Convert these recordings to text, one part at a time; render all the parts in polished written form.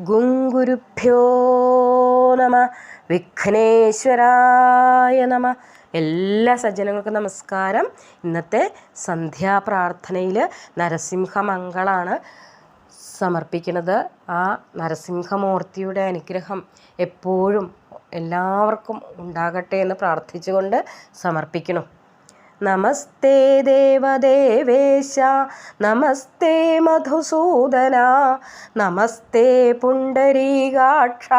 ഗുരുഭ്യോ നമ. വിഘ്നേശ്വരായ നമ. എല്ലാ സജ്ജനങ്ങൾക്കും നമസ്കാരം. ഇന്നത്തെ സന്ധ്യാപ്രാർത്ഥനയിൽ നരസിംഹമംഗളാണ് സമർപ്പിക്കുന്നത്. ആ നരസിംഹമൂർത്തിയുടെ അനുഗ്രഹം എപ്പോഴും എല്ലാവർക്കും ഉണ്ടാകട്ടെ എന്ന് പ്രാർത്ഥിച്ചുകൊണ്ട് സമർപ്പിക്കണം. നമസ്തേ ദേവദേവേശ, നമസ്തേ മധുസൂദന, നമസ്തേ പുണ്ടരീകാക്ഷ,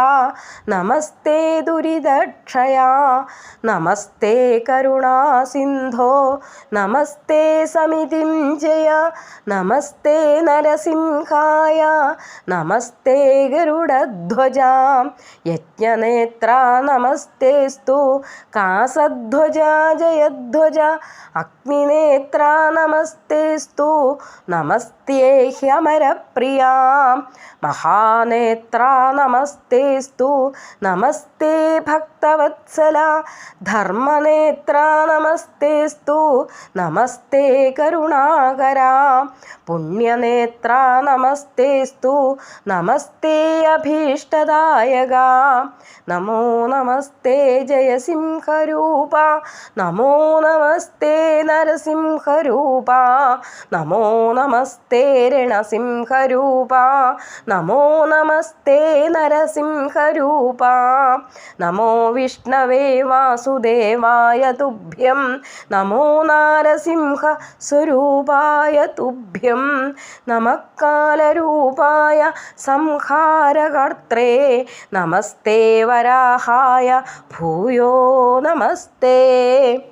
നമസ്തേ ദുരിതക്ഷയ, നമസ്തേ കരുണാസിന്ധോ, നമസ്തേ സമിതിഞ്ജയ, നമസ്തേ നരസിംഹായ, നമസ്തേ ഗരുഡധ്വജ, യജ്ഞനേത്ര നമസ്തേസ്തു, കാസധ്വജ ജയധ്വജ, അഗ്നിനേത്ര നമസ്തേസ്തു, നമസ്തേഹ്യമരപ്രിയ, മഹാനേത്ര നമസ്തേസ്തു, നമസ്തേ ഭക്തവത്സല, ധർമ്മനേത്ര നമസ്തേസ്തു, നമസ്തേ കരുണാകര, പുണ്യനേത്ര നമസ്തേസ്തു, നമസ്തേ അഭീഷ്ടദായക, നമോ നമസ്തേ ജയസിംഹരൂപ, നമോ നമസ്തേ നരസിംഹരൂപ, നമോ നമസ്തേ രണസിംഹരൂപ, നമോ നമസ്തേ നരസിംഹരൂപ, നമോ വിഷ്ണവേ വാസുദേവായ തുഭ്യം, നമോ നാരസിംഹ സ്വരൂപായ തുഭ്യം, നമഃകാലരൂപായ സംഹാരകർത്രേ, നമസ്തേ വരാഹായ ഭൂയോ നമസ്തേ.